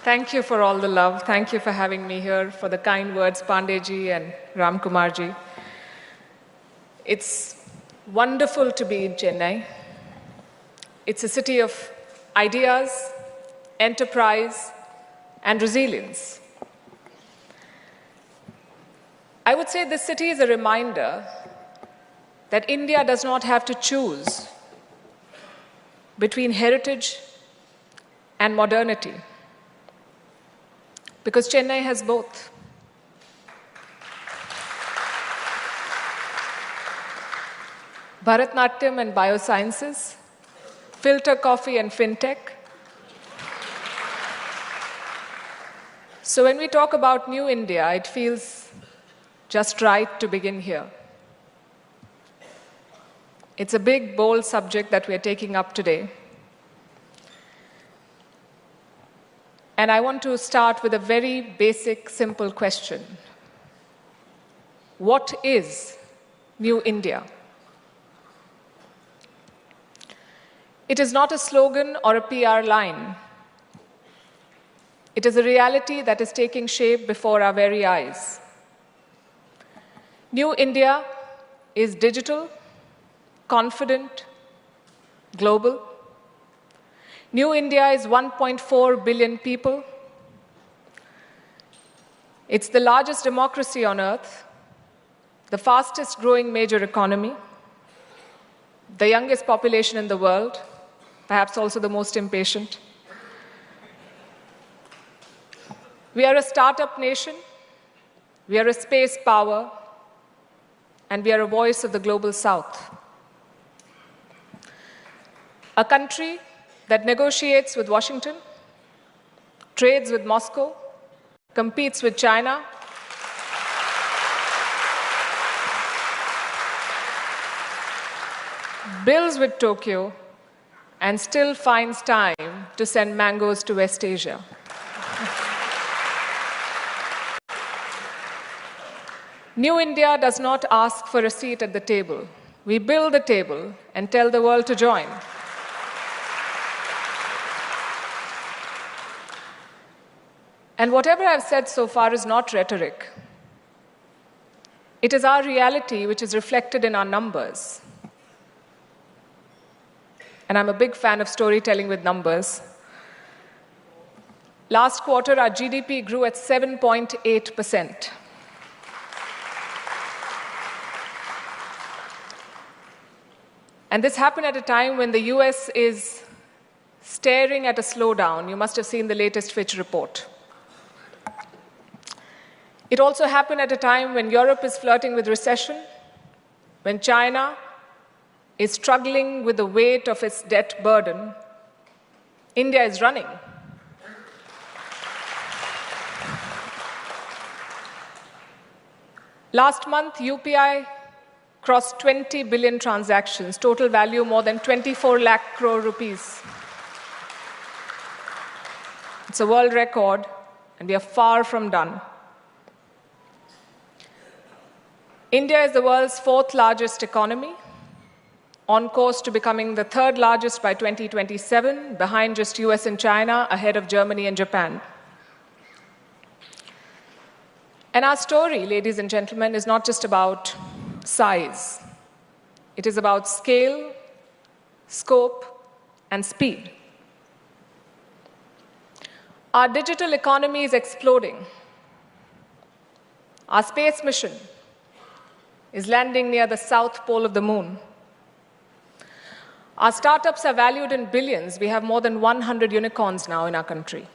Thank you for all the love. Thank you for having me here, for the kind words, Pandeyji and Ramkumarji. It's wonderful to be in Chennai. It's a city of ideas, enterprise, and resilience. I would say this city is a reminder that India does not have to choose between heritage and modernity, because Chennai has both. Bharatnatyam and biosciences, filter coffee and fintech. So when we talk about New India, it feels just right to begin here. It's a big, bold subject that we are taking up today. And I want to start with a very basic, simple question. What is New India? It is not a slogan or a PR line. It is a reality that is taking shape before our very eyes. New India is digital, confident, global. New India is 1.4 billion people. It's the largest democracy on earth, the fastest growing major economy, the youngest population in the world, perhaps also the most impatient. We are a startup nation, we are a space power, and we are a voice of the global south. A country that negotiates with Washington, trades with Moscow, competes with China, builds with Tokyo, and still finds time to send mangoes to West Asia. New India does not ask for a seat at the table. We build the table and tell the world to join. And whatever I've said so far is not rhetoric. It is our reality which is reflected in our numbers. And I'm a big fan of storytelling with numbers. Last quarter, our GDP grew at 7.8%. And this happened at a time when the US is staring at a slowdown. You must have seen the latest Fitch report. It also happened at a time when Europe is flirting with recession, when China is struggling with the weight of its debt burden. India is running. Last month, UPI crossed 20 billion transactions, total value more than 24 lakh crore rupees. It's a world record, and we are far from done. India is the world's fourth largest economy, on course to becoming the third largest by 2027, behind just US and China, ahead of Germany and Japan. And our story, ladies and gentlemen, is not just about size. It is about scale, scope, and speed. Our digital economy is exploding. Our space mission is landing near the south pole of the moon. Our startups are valued in billions. We have more than 100 unicorns now in our country.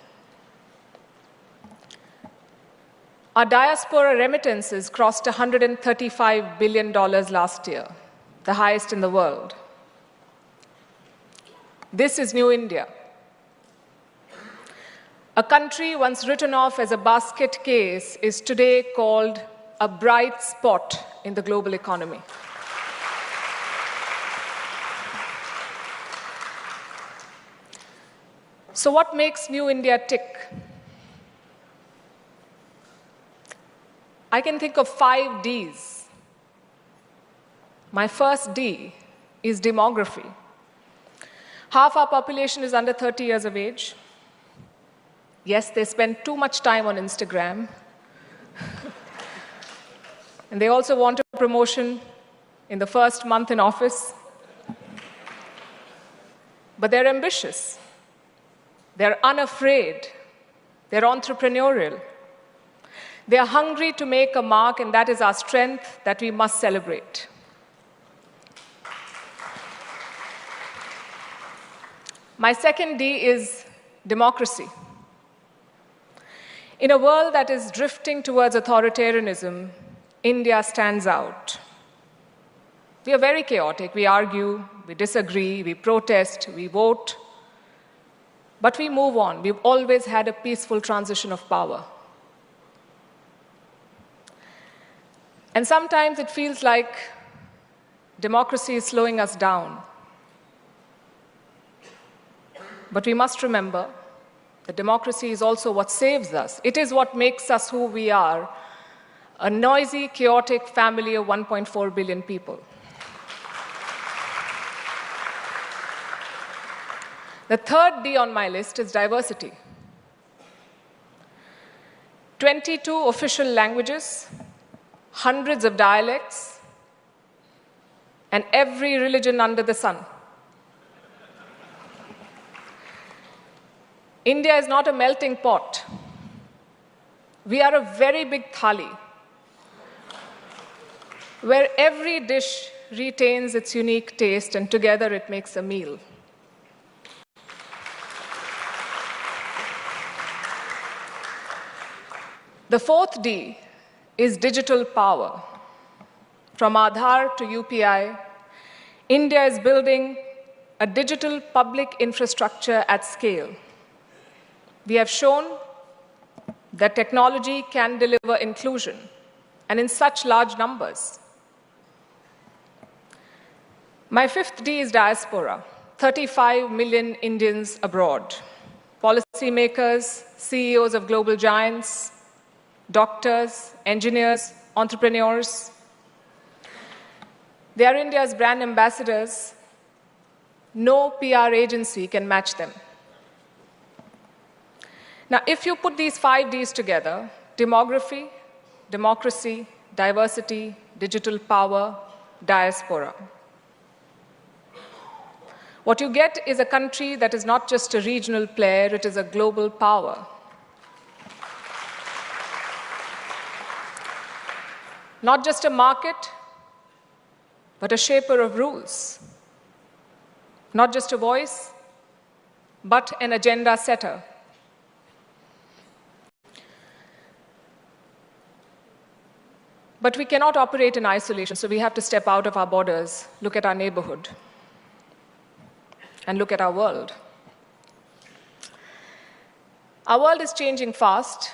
Our diaspora remittances crossed $135 billion last year, the highest in the world. This is New India. A country once written off as a basket case is today called a bright spot in the global economy. So what makes New India tick? I can think of 5 Ds. My first D is demography. Half our population is under 30 years of age. Yes, they spend too much time on Instagram. And they also want a promotion in the first month in office. But they're ambitious. They're unafraid. They're entrepreneurial. They are hungry to make a mark, and that is our strength that we must celebrate. My second D is democracy. In a world that is drifting towards authoritarianism, India stands out. We are very chaotic. We argue, we disagree, we protest, we vote. But we move on. We've always had a peaceful transition of power. And sometimes it feels like democracy is slowing us down. But we must remember that democracy is also what saves us. It is what makes us who we are, a noisy, chaotic family of 1.4 billion people. The third D on my list is diversity. 22 official languages, hundreds of dialects, and every religion under the sun. India is not a melting pot. We are a very big thali, where every dish retains its unique taste and together it makes a meal. The fourth D is digital power. From Aadhaar to UPI, India is building a digital public infrastructure at scale. We have shown that technology can deliver inclusion, and in such large numbers. My fifth D is diaspora, 35 million Indians abroad. Policymakers, CEOs of global giants, doctors, engineers, entrepreneurs. They are India's brand ambassadors. No PR agency can match them. Now, if you put these 5 Ds together, demography, democracy, diversity, digital power, diaspora, what you get is a country that is not just a regional player, it is a global power. Not just a market, but a shaper of rules. Not just a voice, but an agenda setter. But we cannot operate in isolation, so we have to step out of our borders, look at our neighborhood, and look at our world. Our world is changing fast,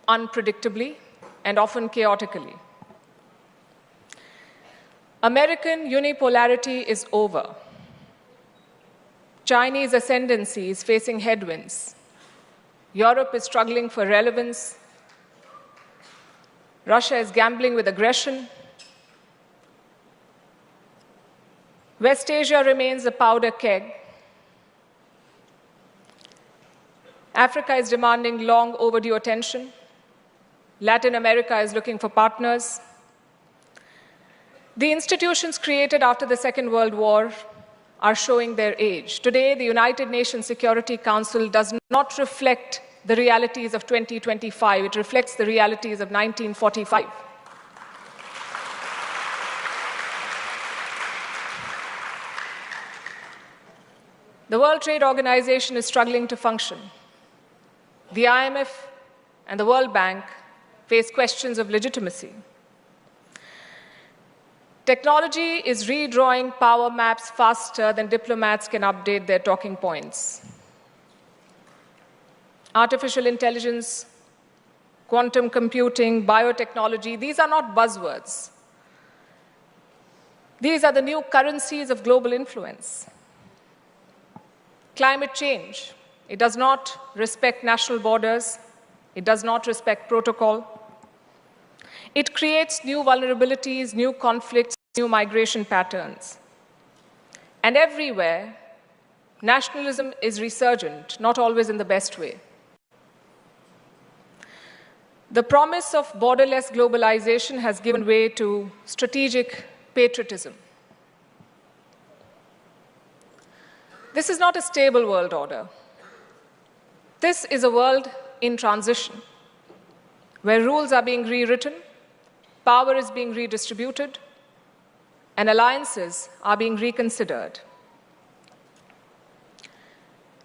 unpredictably, and often chaotically. American unipolarity is over. Chinese ascendancy is facing headwinds. Europe is struggling for relevance. Russia is gambling with aggression. West Asia remains a powder keg. Africa is demanding long overdue attention. Latin America is looking for partners. The institutions created after the Second World War are showing their age. Today, the United Nations Security Council does not reflect the realities of 2025. It reflects the realities of 1945. The World Trade Organization is struggling to function. The IMF and the World Bank face questions of legitimacy. Technology is redrawing power maps faster than diplomats can update their talking points. Artificial intelligence, quantum computing, biotechnology, these are not buzzwords. These are the new currencies of global influence. Climate change, it does not respect national borders. It does not respect protocol. It creates new vulnerabilities, new conflicts, new migration patterns. And everywhere, nationalism is resurgent, not always in the best way. The promise of borderless globalization has given way to strategic patriotism. This is not a stable world order. This is a world in transition, where rules are being rewritten, power is being redistributed, and alliances are being reconsidered.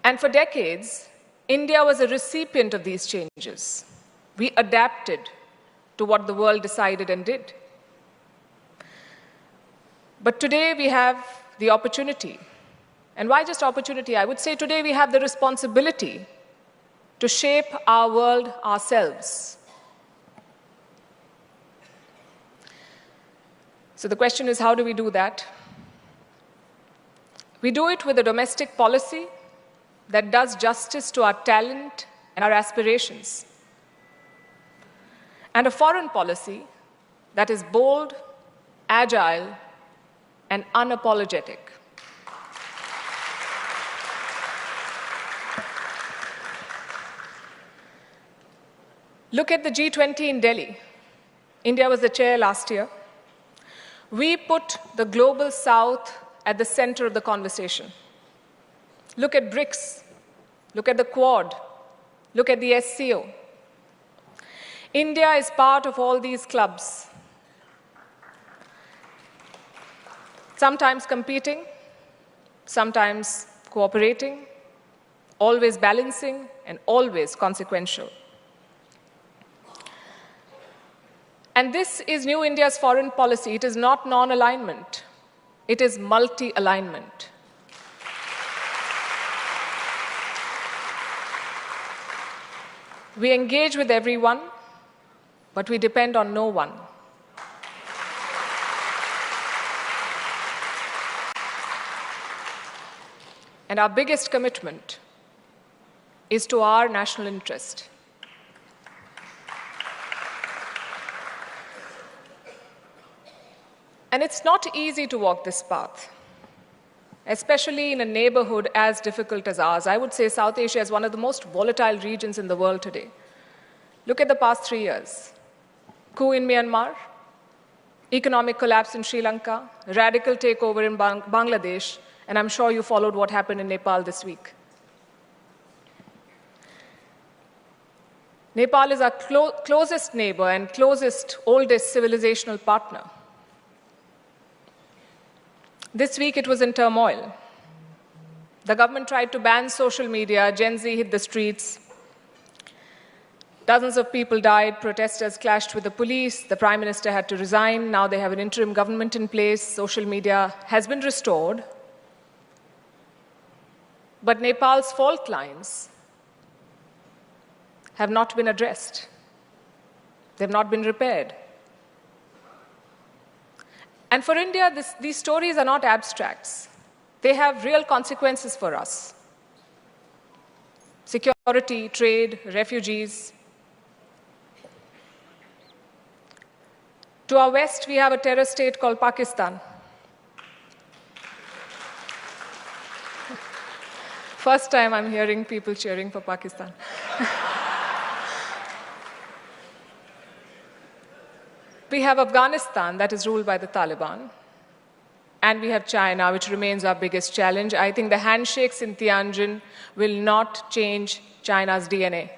And for decades, India was a recipient of these changes. We adapted to what the world decided and did. But today we have the opportunity. And why just opportunity? I would say today we have the responsibility to shape our world ourselves. So the question is, how do we do that? We do it with a domestic policy that does justice to our talent and our aspirations, and a foreign policy that is bold, agile, and unapologetic. Look at the G20 in Delhi. India was the chair last year. We put the global south at the center of the conversation. Look at BRICS. Look at the Quad. Look at the SCO. India is part of all these clubs, sometimes competing, sometimes cooperating, always balancing, and always consequential. And this is New India's foreign policy. It is not non-alignment. It is multi-alignment. We engage with everyone, but we depend on no one. And our biggest commitment is to our national interest. And it's not easy to walk this path, especially in a neighborhood as difficult as ours. I would say South Asia is one of the most volatile regions in the world today. Look at the past 3 years. Coup in Myanmar, economic collapse in Sri Lanka, radical takeover in Bangladesh, and I'm sure you followed what happened in Nepal this week. Nepal is our closest neighbor and closest, oldest civilizational partner. This week it was in turmoil. The government tried to ban social media, Gen Z hit the streets. Dozens of people died, protesters clashed with the police, the Prime Minister had to resign, now they have an interim government in place, social media has been restored. But Nepal's fault lines have not been addressed. They've not been repaired. And for India, these stories are not abstracts. They have real consequences for us. Security, trade, refugees. To our west, we have a terror state called Pakistan. First time I'm hearing people cheering for Pakistan. We have Afghanistan that is ruled by the Taliban. And we have China, which remains our biggest challenge. I think the handshakes in Tianjin will not change China's DNA.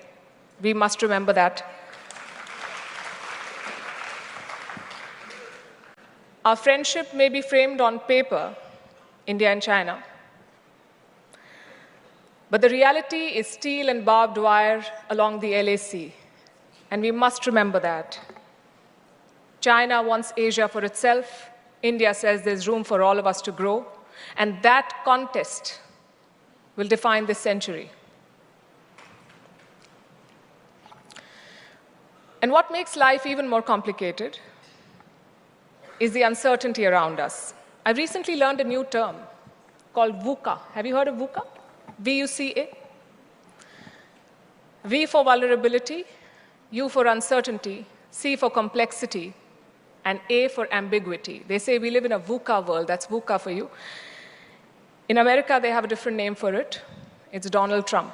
We must remember that. Our friendship may be framed on paper, India and China. But the reality is steel and barbed wire along the LAC. And we must remember that. China wants Asia for itself. India says there's room for all of us to grow. And that contest will define this century. And what makes life even more complicated is the uncertainty around us. I recently learned a new term called VUCA. Have you heard of VUCA? V-U-C-A. V for vulnerability, U for uncertainty, C for complexity, and A for ambiguity. They say we live in a VUCA world. That's VUCA for you. In America, they have a different name for it. It's Donald Trump.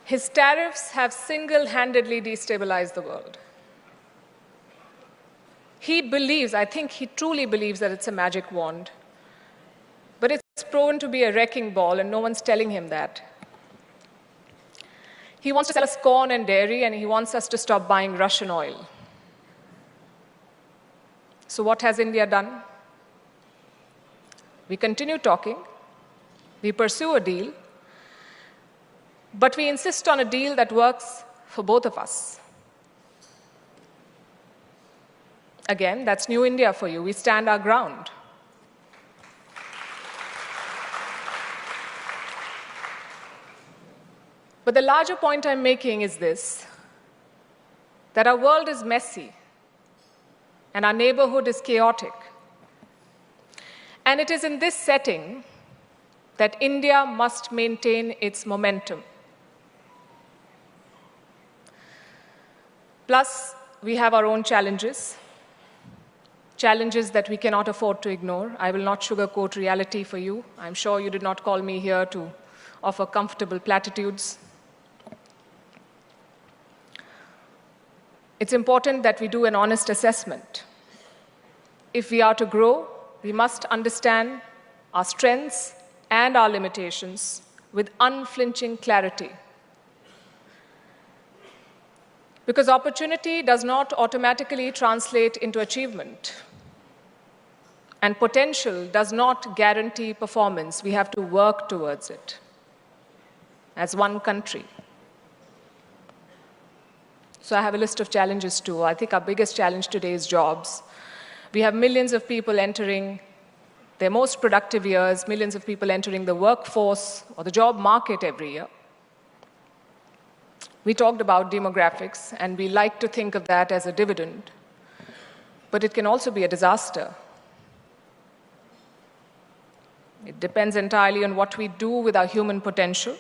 His tariffs have single-handedly destabilized the world. He believes, I think he truly believes that it's a magic wand, but it's proven to be a wrecking ball, and no one's telling him that. He wants to sell us corn and dairy, and he wants us to stop buying Russian oil. So what has India done? We continue talking, we pursue a deal, but we insist on a deal that works for both of us. Again, that's New India for you. We stand our ground. But the larger point I'm making is this, that our world is messy and our neighborhood is chaotic. And it is in this setting that India must maintain its momentum. Plus, we have our own challenges that we cannot afford to ignore. I will not sugarcoat reality for you. I'm sure you did not call me here to offer comfortable platitudes. It's important that we do an honest assessment. If we are to grow, we must understand our strengths and our limitations with unflinching clarity. Because opportunity does not automatically translate into achievement. And potential does not guarantee performance. We have to work towards it as one country. So I have a list of challenges too. I think our biggest challenge today is jobs. We have millions of people entering their most productive years, millions of people entering the workforce or the job market every year. We talked about demographics, and we like to think of that as a dividend, but it can also be a disaster. It depends entirely on what we do with our human potential.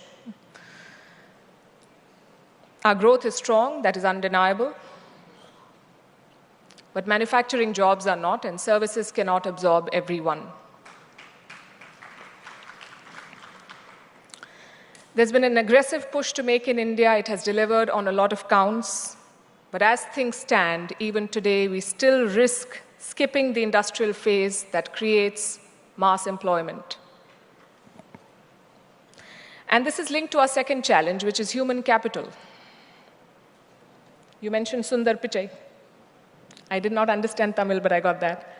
Our growth is strong, that is undeniable, but manufacturing jobs are not, and services cannot absorb everyone. There's been an aggressive push to make in India. It has delivered on a lot of counts. But as things stand, even today, we still risk skipping the industrial phase that creates mass employment. And this is linked to our second challenge, which is human capital. You mentioned Sundar Pichai. I did not understand Tamil, but I got that.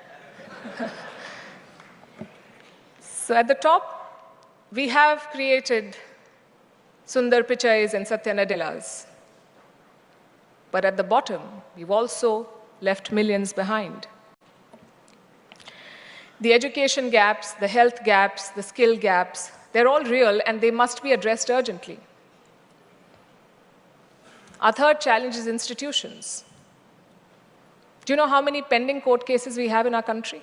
So at the top, we have created Sundar Pichais and Satya Nadellas. But at the bottom, we've also left millions behind. The education gaps, the health gaps, the skill gaps, they're all real and they must be addressed urgently. Our third challenge is institutions. Do you know how many pending court cases we have in our country?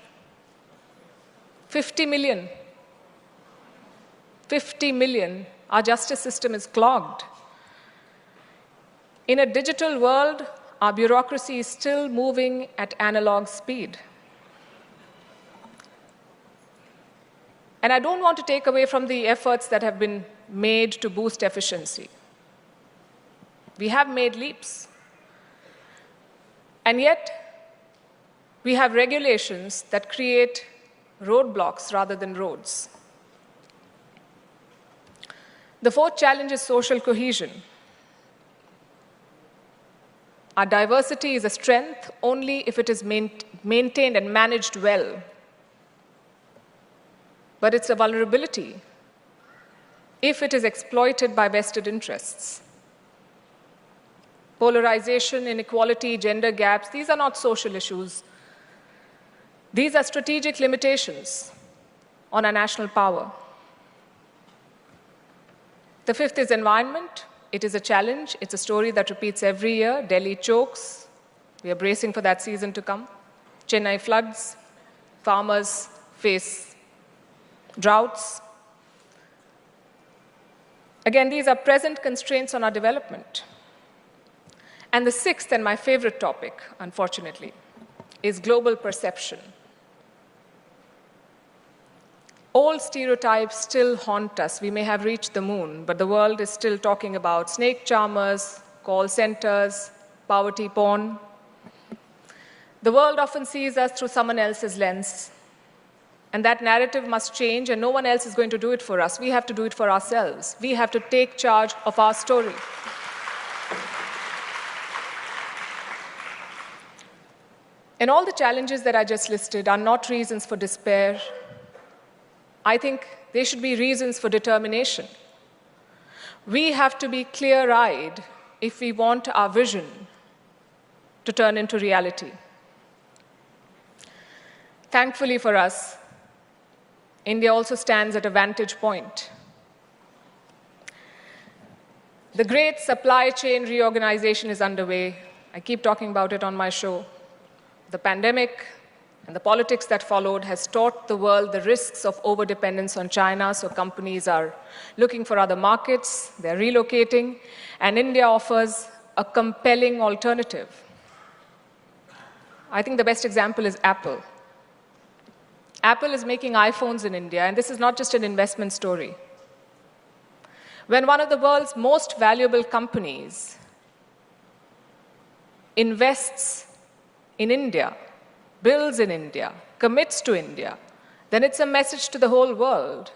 50 million. 50 million. Our justice system is clogged. In a digital world, our bureaucracy is still moving at analog speed. And I don't want to take away from the efforts that have been made to boost efficiency. We have made leaps. And yet, we have regulations that create roadblocks rather than roads. The fourth challenge is social cohesion. Our diversity is a strength only if it is maintained and managed well. But it's a vulnerability if it is exploited by vested interests. Polarization, inequality, gender gaps, these are not social issues. These are strategic limitations on our national power. The fifth is environment. It is a challenge. It's a story that repeats every year. Delhi chokes. We are bracing for that season to come. Chennai floods. Farmers face droughts. Again, these are present constraints on our development. And the sixth, and my favorite topic, unfortunately, is global perception. Old stereotypes still haunt us. We may have reached the moon, but the world is still talking about snake charmers, call centers, poverty porn. The world often sees us through someone else's lens. And that narrative must change, and no one else is going to do it for us. We have to do it for ourselves. We have to take charge of our story. And all the challenges that I just listed are not reasons for despair. I think they should be reasons for determination. We have to be clear-eyed if we want our vision to turn into reality. Thankfully for us, India also stands at a vantage point. The great supply chain reorganization is underway. I keep talking about it on my show. The pandemic and the politics that followed has taught the world the risks of overdependence on China, so companies are looking for other markets, they're relocating, and India offers a compelling alternative. I think the best example is Apple. Apple is making iPhones in India, and this is not just an investment story. When one of the world's most valuable companies invests in India, builds in India, commits to India, then it's a message to the whole world.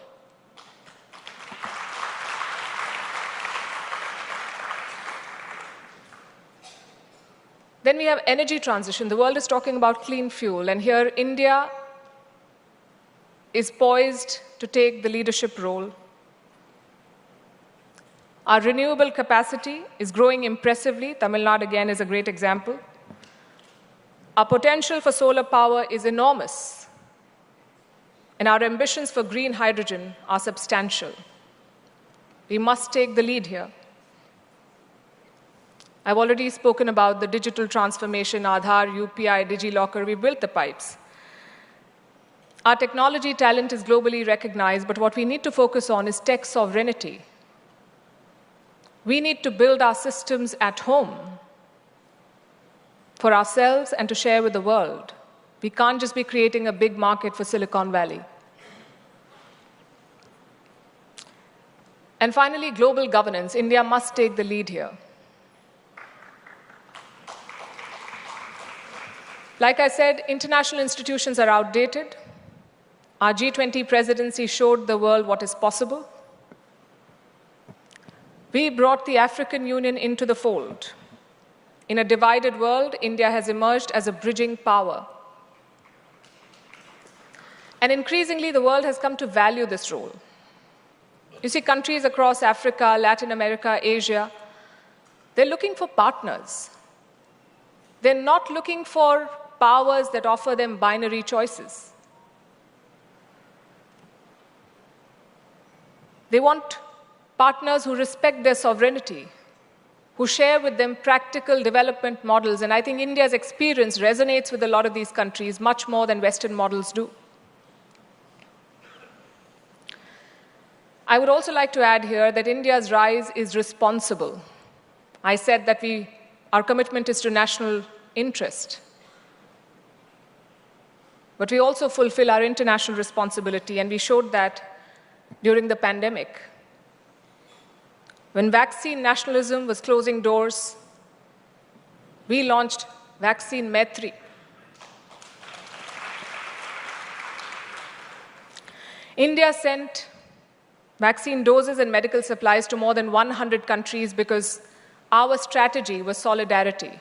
Then we have energy transition. The world is talking about clean fuel, and here India is poised to take the leadership role. Our renewable capacity is growing impressively. Tamil Nadu, again, is a great example. Our potential for solar power is enormous, and our ambitions for green hydrogen are substantial. We must take the lead here. I've already spoken about the digital transformation, Aadhaar, UPI, DigiLocker. We built the pipes. Our technology talent is globally recognized, but what we need to focus on is tech sovereignty. We need to build our systems at home for ourselves and to share with the world. We can't just be creating a big market for Silicon Valley. And finally, global governance. India must take the lead here. Like I said, international institutions are outdated. Our G20 presidency showed the world what is possible. We brought the African Union into the fold. In a divided world, India has emerged as a bridging power. And increasingly, the world has come to value this role. You see, countries across Africa, Latin America, Asia, they're looking for partners. They're not looking for powers that offer them binary choices. They want partners who respect their sovereignty, who share with them practical development models. And I think India's experience resonates with a lot of these countries much more than Western models do. I would also like to add here that India's rise is responsible. I said that our commitment is to national interest. But we also fulfill our international responsibility, and we showed that during the pandemic. When vaccine nationalism was closing doors, we launched Vaccine Maitri. India sent vaccine doses and medical supplies to more than 100 countries because our strategy was solidarity.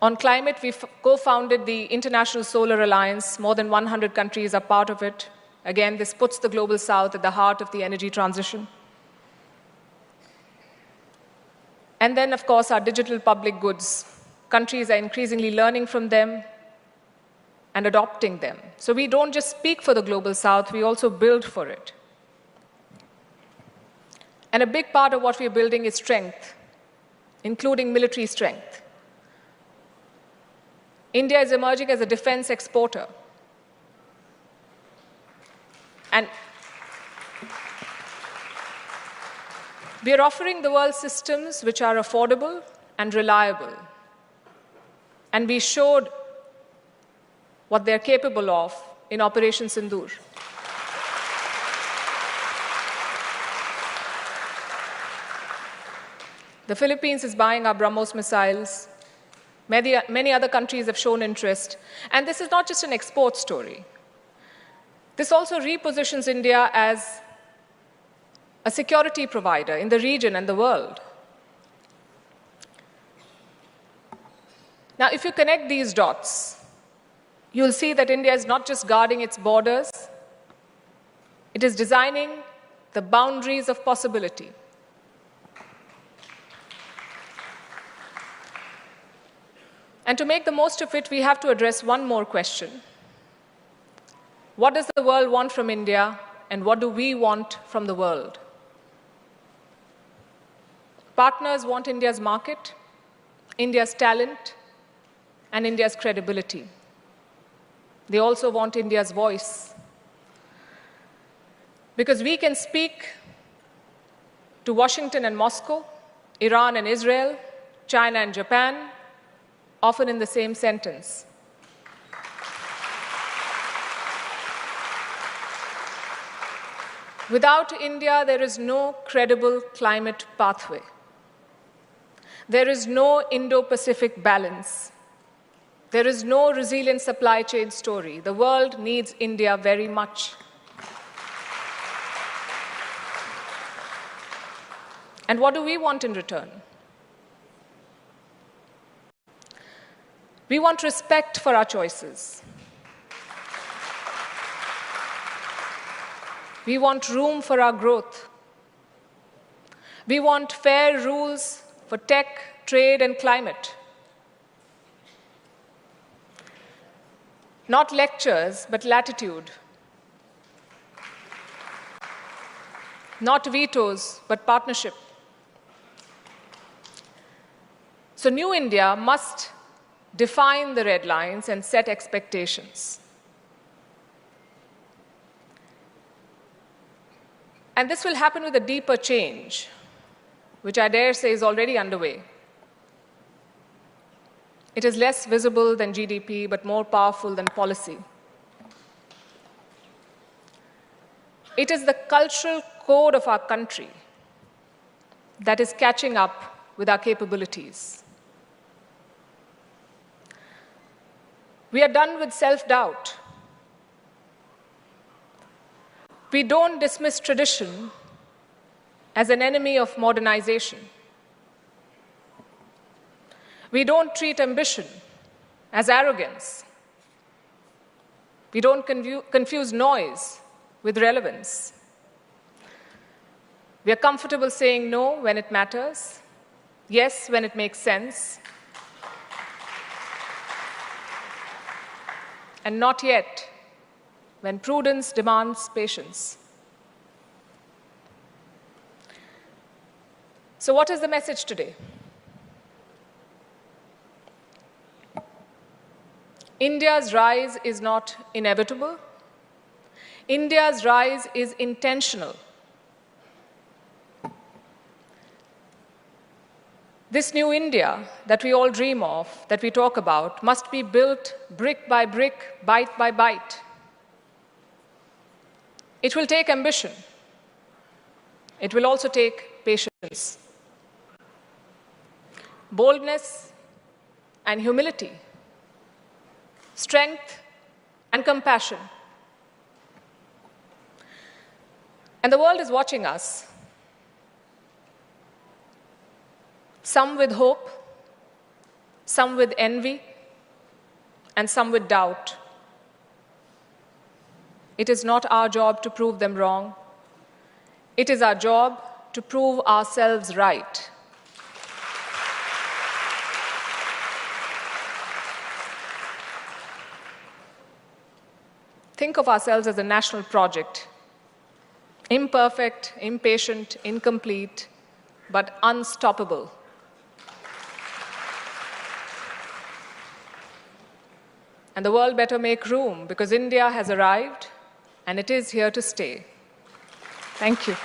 On climate, we co-founded the International Solar Alliance. More than 100 countries are part of it. Again, this puts the Global South at the heart of the energy transition. And then, of course, our digital public goods. Countries are increasingly learning from them and adopting them. So we don't just speak for the Global South, we also build for it. And a big part of what we're building is strength, including military strength. India is emerging as a defense exporter. And we are offering the world systems which are affordable and reliable. And we showed what they're capable of in Operation Sindoor. The Philippines is buying our BrahMos missiles. Many other countries have shown interest. And this is not just an export story. This also repositions India as a security provider in the region and the world. Now, if you connect these dots, you'll see that India is not just guarding its borders, it is designing the boundaries of possibility. And to make the most of it, we have to address one more question. What does the world want from India, and what do we want from the world? Partners want India's market, India's talent, and India's credibility. They also want India's voice. Because we can speak to Washington and Moscow, Iran and Israel, China and Japan, often in the same sentence. Without India, there is no credible climate pathway. There is no Indo-Pacific balance. There is no resilient supply chain story. The world needs India very much. And what do we want in return? We want respect for our choices. We want room for our growth. We want fair rules for tech, trade, and climate. Not lectures, but latitude. Not vetoes, but partnership. So New India must define the red lines and set expectations. And this will happen with a deeper change, which I dare say is already underway. It is less visible than GDP, but more powerful than policy. It is the cultural code of our country that is catching up with our capabilities. We are done with self-doubt. We don't dismiss tradition as an enemy of modernization. We don't treat ambition as arrogance. We don't confuse noise with relevance. We are comfortable saying no when it matters, yes when it makes sense, and not yet when prudence demands patience. So what is the message today? India's rise is not inevitable. India's rise is intentional. This new India that we all dream of, that we talk about, must be built brick by brick, bite by bite. It will take ambition. It will also take patience, boldness and humility, strength and compassion. And the world is watching us, some with hope, some with envy, and some with doubt. It is not our job to prove them wrong. It is our job to prove ourselves right. Think of ourselves as a national project, imperfect, impatient, incomplete, but unstoppable. And the world better make room, because India has arrived and it is here to stay. Thank you.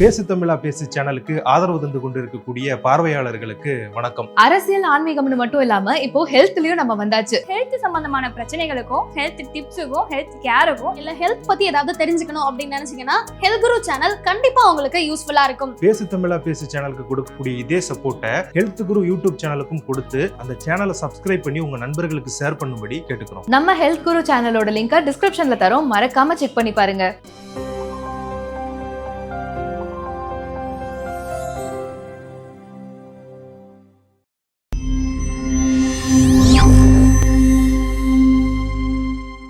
பேசு தமிழா பேசு சேனலுக்கு ஆதரவு தந்து கொண்டிருக்கக்கூடிய பார்வையாளர்களுக்கு வணக்கம். அரசியல் ஆன்மீகம்னு மட்டும் இல்லாம இப்போ ஹெல்த்லயும் நம்ம வந்தாச்சு. ஹெல்த் சம்பந்தமான பிரச்சனைகளுக்கும் ஹெல்த் டிப்ஸுக்கும் ஹெல்த் கேருக்கும் இல்ல ஹெல்த் பத்தி ஏதாவது தெரிஞ்சுக்கணும் அப்படின்னு நினைச்சீங்கன்னா ஹெல்த் குரு சேனல் கண்டிப்பா உங்களுக்கு யூஸ்ஃபுல்லா இருக்கும். பேசு தமிழா பேசு சேனலுக்கு கொடுக்கக்கூடிய இதே சப்போர்ட்டை ஹெல்த் குரு யூடியூப் சேனலுக்கும் கொடுத்து அந்த சேனலை சப்ஸ்கிரைப் பண்ணி உங்க நண்பர்களுக்கு ஷேர் பண்ணும்படி கேட்டுக்கிறோம். நம்ம ஹெல்த் குரு சேனலோட லிங்கை டிஸ்கிரிப்ஷன்ல தரோம், மறக்காம செக் பண்ணி பாருங்க.